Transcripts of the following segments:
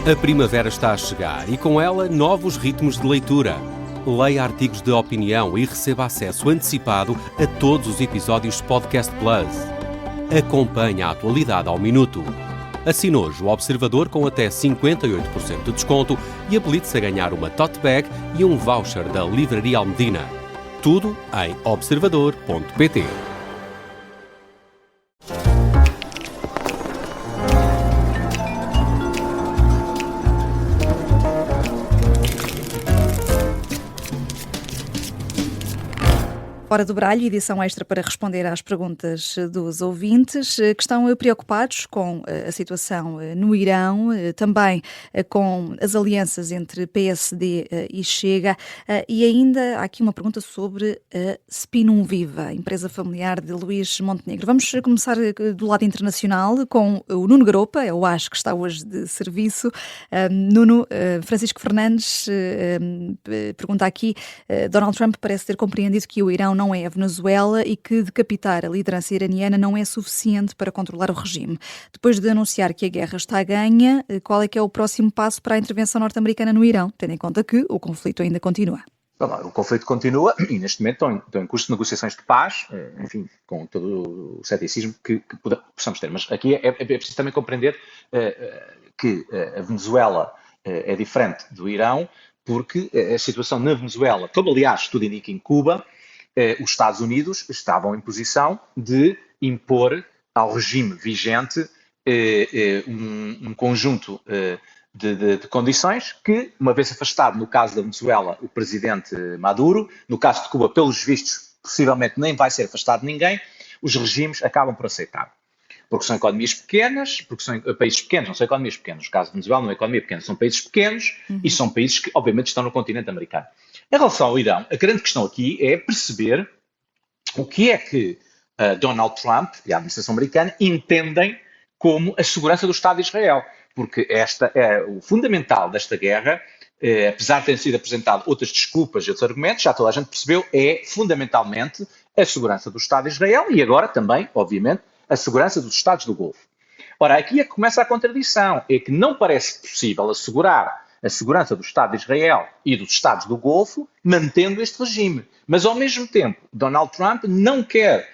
A primavera está a chegar e com ela novos ritmos de leitura. Leia artigos de opinião e receba acesso antecipado a todos os episódios de Podcast Plus. Acompanhe a atualidade ao minuto. Assine hoje o Observador com até 58% de desconto e habilite-se a ganhar uma tote bag e um voucher da Livraria Almedina. Tudo em observador.pt. Fora do Baralho, edição extra para responder às perguntas dos ouvintes que estão preocupados com a situação no Irão, também com as alianças entre PSD e Chega, e ainda há aqui uma pergunta sobre a Spinum Viva, empresa familiar de Luís Montenegro. Vamos começar do lado internacional com o Nuno Garopa, eu acho que está hoje de serviço. Nuno, Francisco Fernandes pergunta aqui, Donald Trump parece ter compreendido que o Irão não é a Venezuela e que decapitar a liderança iraniana não é suficiente para controlar o regime. Depois de anunciar que a guerra está ganha, qual é que é o próximo passo para a intervenção norte-americana no Irão, tendo em conta que o conflito ainda continua? O conflito continua e neste momento estão em curso de negociações de paz, enfim, com todo o ceticismo que possamos ter. Mas aqui é preciso também compreender que a Venezuela é diferente do Irão, porque a situação na Venezuela, como aliás tudo indica em Cuba, os Estados Unidos estavam em posição de impor ao regime vigente um conjunto de condições que, uma vez afastado, no caso da Venezuela, o presidente Maduro, no caso de Cuba, pelos vistos, possivelmente nem vai ser afastado ninguém, os regimes acabam por aceitar. Porque são economias pequenas, porque são países pequenos, não são economias pequenas. No caso de Venezuela não é economia pequena, são países pequenos e são países que, obviamente, estão no continente americano. Em relação ao Irão, a grande questão aqui é perceber o que é que Donald Trump e a administração americana entendem como a segurança do Estado de Israel. Porque esta é o fundamental desta guerra, apesar de terem sido apresentado outras desculpas e outros argumentos, já toda a gente percebeu, é fundamentalmente a segurança do Estado de Israel e agora também, obviamente, a segurança dos Estados do Golfo. Ora, aqui é que começa a contradição, é que não parece possível assegurar a segurança do Estado de Israel e dos Estados do Golfo, mantendo este regime. Mas, ao mesmo tempo, Donald Trump não quer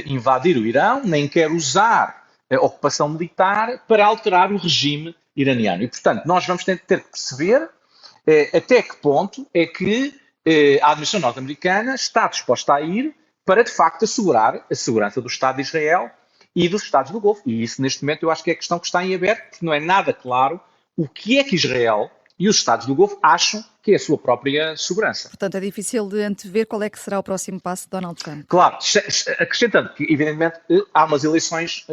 invadir o Irão, nem quer usar a ocupação militar para alterar o regime iraniano. E, portanto, nós vamos ter que perceber até que ponto é que a administração norte-americana está disposta a ir para, de facto, assegurar a segurança do Estado de Israel e dos Estados do Golfo. E isso, neste momento, eu acho que é a questão que está em aberto, porque não é nada claro o que é que Israel e os Estados do Golfo acham que é a sua própria segurança. Portanto, é difícil de antever qual é que será o próximo passo de Donald Trump. Claro, acrescentando que, evidentemente, há umas eleições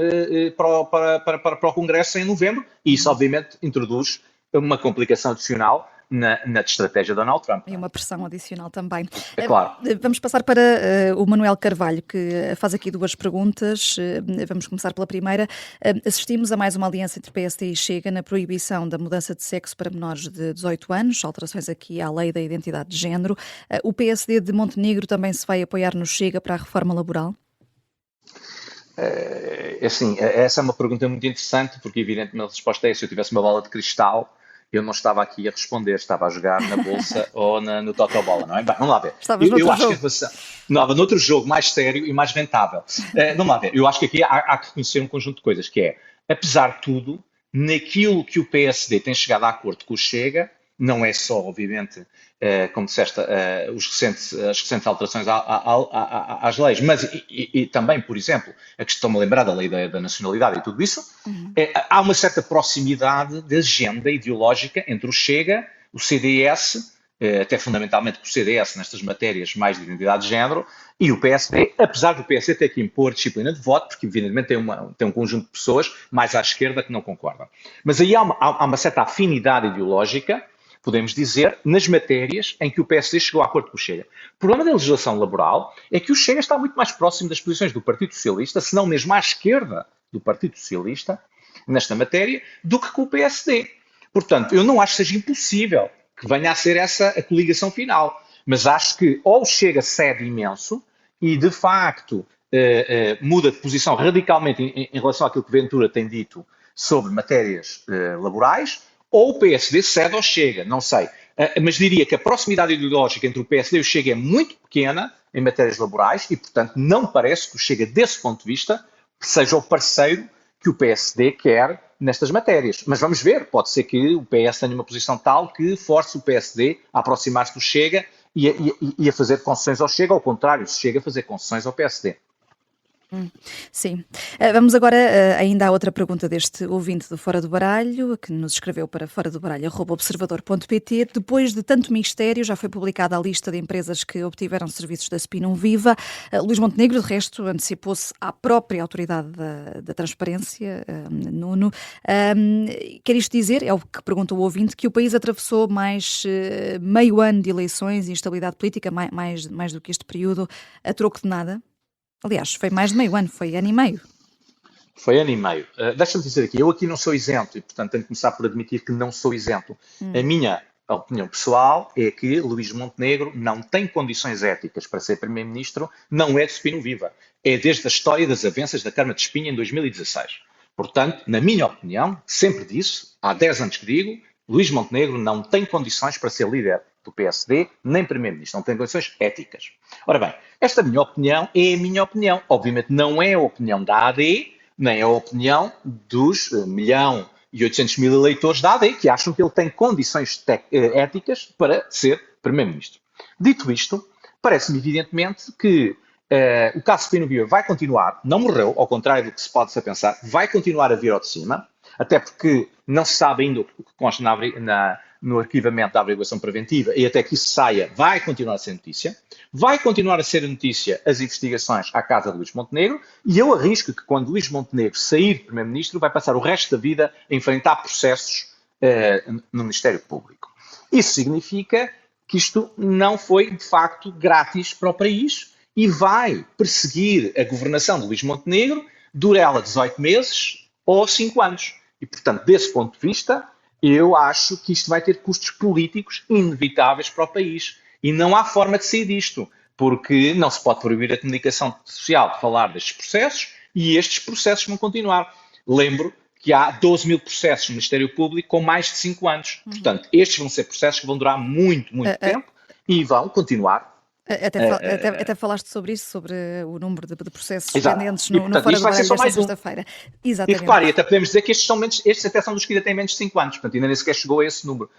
para o Congresso em novembro e isso, obviamente, introduz uma complicação adicional na estratégia de Donald Trump. E uma pressão adicional também. É claro. Vamos passar para o Manuel Carvalho, que faz aqui duas perguntas. Vamos começar pela primeira. Assistimos a mais uma aliança entre PSD e Chega na proibição da mudança de sexo para menores de 18 anos, alterações aqui à lei da identidade de género. O PSD de Montenegro também se vai apoiar no Chega para a reforma laboral? Assim, essa é uma pergunta muito interessante, porque evidentemente a resposta é: se eu tivesse uma bola de cristal, eu não estava aqui a responder, estava a jogar na bolsa ou no Totobola, não é? Bem, vamos lá ver. Estavas noutro jogo. Não, noutro jogo mais sério e mais rentável. Vamos lá ver. Eu acho que aqui há que reconhecer um conjunto de coisas, que é, apesar de tudo, naquilo que o PSD tem chegado a acordo com o Chega, não é só, obviamente, como disseste, as recentes alterações às leis, mas e também, por exemplo, a que estou-me a lembrar da lei da nacionalidade e tudo isso, há uma certa proximidade de agenda ideológica entre o Chega, o CDS, até fundamentalmente com o CDS nestas matérias mais de identidade de género, e o PSD, apesar do PSD ter que impor disciplina de voto, porque evidentemente tem um conjunto de pessoas mais à esquerda que não concordam. Mas aí há uma certa afinidade ideológica, podemos dizer, nas matérias em que o PSD chegou a acordo com o Chega. O problema da legislação laboral é que o Chega está muito mais próximo das posições do Partido Socialista, se não mesmo à esquerda do Partido Socialista, nesta matéria, do que com o PSD. Portanto, eu não acho que seja impossível que venha a ser essa a coligação final, mas acho que ou o Chega cede imenso e, de facto, muda de posição radicalmente em relação àquilo que Ventura tem dito sobre matérias laborais, ou o PSD cede ou Chega, não sei. Mas diria que a proximidade ideológica entre o PSD e o Chega é muito pequena em matérias laborais e, portanto, não parece que o Chega, desse ponto de vista, seja o parceiro que o PSD quer nestas matérias. Mas vamos ver, pode ser que o PS tenha uma posição tal que force o PSD a aproximar-se do Chega e a fazer concessões ao Chega, ao contrário, se Chega a fazer concessões ao PSD. Sim. Vamos agora ainda à outra pergunta deste ouvinte do Fora do Baralho, que nos escreveu para foradobaralho@observador.pt. Depois de tanto mistério, já foi publicada a lista de empresas que obtiveram serviços da Spinum Viva. Luís Montenegro, de resto, antecipou-se à própria autoridade da transparência, Nuno. Quer isto dizer, é o que pergunta o ouvinte, que o país atravessou mais meio ano de eleições e instabilidade política, mais do que este período, a troco de nada? Aliás, foi mais de meio ano, foi ano e meio. Foi ano e meio. Deixa-me dizer aqui, eu aqui não sou isento e, portanto, tenho que começar por admitir que não sou isento. A minha opinião pessoal é que Luís Montenegro não tem condições éticas para ser Primeiro-Ministro, não é de Spinum Viva. É desde a história das avanças da Câmara de Espinha em 2016. Portanto, na minha opinião, sempre disse, há 10 anos que digo, Luís Montenegro não tem condições para ser líder do PSD, nem Primeiro-Ministro, não tem condições éticas. Ora bem, esta minha opinião é a minha opinião. Obviamente não é a opinião da AD, nem é a opinião dos 1.800.000 eleitores da AD, que acham que ele tem condições éticas para ser Primeiro-Ministro. Dito isto, parece-me evidentemente que o caso Spinum Viva vai continuar, não morreu, ao contrário do que se pode pensar, vai continuar a vir ao de cima, até porque não se sabe ainda o que consta no arquivamento da averiguação preventiva e até que isso saia, vai continuar a ser notícia. Vai continuar a ser notícia as investigações à casa de Luís Montenegro e eu arrisco que quando Luís Montenegro sair de Primeiro-Ministro vai passar o resto da vida a enfrentar processos no Ministério Público. Isso significa que isto não foi, de facto, grátis para o país e vai perseguir a governação de Luís Montenegro, dura ela 18 meses ou 5 anos. E, portanto, desse ponto de vista, eu acho que isto vai ter custos políticos inevitáveis para o país. E não há forma de sair disto, porque não se pode proibir a comunicação social de falar destes processos e estes processos vão continuar. Lembro que há 12.000 processos no Ministério Público com mais de 5 anos. Portanto, estes vão ser processos que vão durar muito tempo e vão continuar. Até falaste sobre isso, sobre o número de processos pendentes no portanto, Fora do Baralho desta sexta-feira. Exatamente. E repare, até podemos dizer que estes até são dos que ainda têm menos de 5 anos, portanto ainda nem sequer chegou a esse número,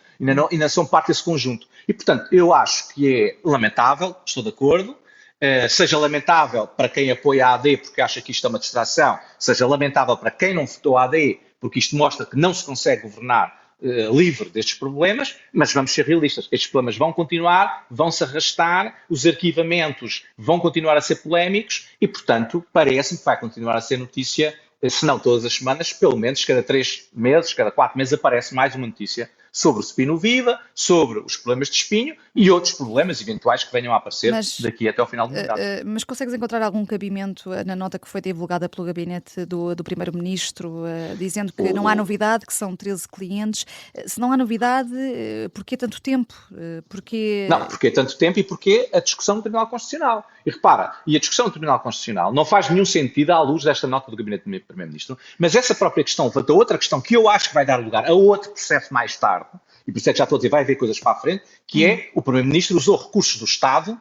ainda são parte desse conjunto. E portanto, eu acho que é lamentável, estou de acordo, seja lamentável para quem apoia a AD porque acha que isto é uma distração, seja lamentável para quem não votou a AD porque isto mostra que não se consegue governar livre destes problemas, mas vamos ser realistas, estes problemas vão continuar, vão-se arrastar, os arquivamentos vão continuar a ser polémicos e, portanto, parece-me que vai continuar a ser notícia, se não todas as semanas, pelo menos cada 3 meses, cada 4 meses aparece mais uma notícia sobre o Spinum Viva, sobre os problemas de espinho e outros problemas eventuais que venham a aparecer daqui até ao final do mandato. Mas consegues encontrar algum cabimento na nota que foi divulgada pelo gabinete do Primeiro-Ministro, dizendo que não há novidade, que são 13 clientes? Se não há novidade, porquê tanto tempo? Não, porquê tanto tempo e porquê a discussão no Tribunal Constitucional? E repara, a discussão no Tribunal Constitucional não faz nenhum sentido à luz desta nota do gabinete do Primeiro-Ministro, mas essa própria questão levanta outra questão que eu acho que vai dar lugar a outro processo mais tarde, e por isso é que já estou a dizer, vai haver coisas para a frente, que é o Primeiro-Ministro usou recursos do Estado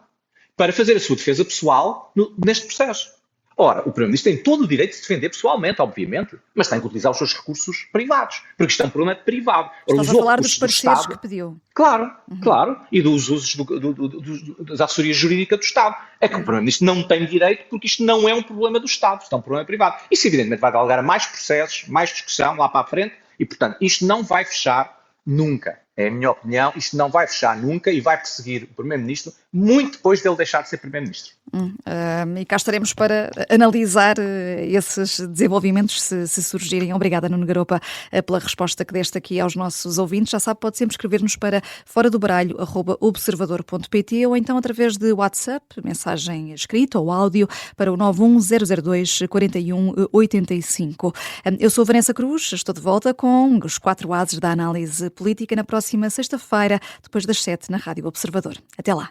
para fazer a sua defesa pessoal neste processo. Ora, o Primeiro-Ministro tem todo o direito de se defender pessoalmente, obviamente, mas tem que utilizar os seus recursos privados, porque isto é um problema privado. Estás a falar dos pareceres que pediu. Claro, e dos usos da assessoria jurídica do Estado. É que o Primeiro-Ministro não tem direito, porque isto não é um problema do Estado, isto é um problema privado. Isso, evidentemente, vai dar lugar a mais processos, mais discussão lá para a frente, e, portanto, isto não vai fechar nunca. É a minha opinião, isto não vai fechar nunca e vai perseguir o Primeiro-Ministro muito depois dele deixar de ser Primeiro-Ministro. E cá estaremos para analisar esses desenvolvimentos se surgirem. Obrigada, Nuno Garopa, pela resposta que deste aqui aos nossos ouvintes. Já sabe, pode sempre escrever-nos para foradobaralho@observador.pt ou então através de WhatsApp, mensagem escrita ou áudio para o 91002-4185. Eu sou a Vanessa Cruz, estou de volta com os 4 ases da análise política na próxima sexta-feira, depois das 7 na Rádio Observador. Até lá.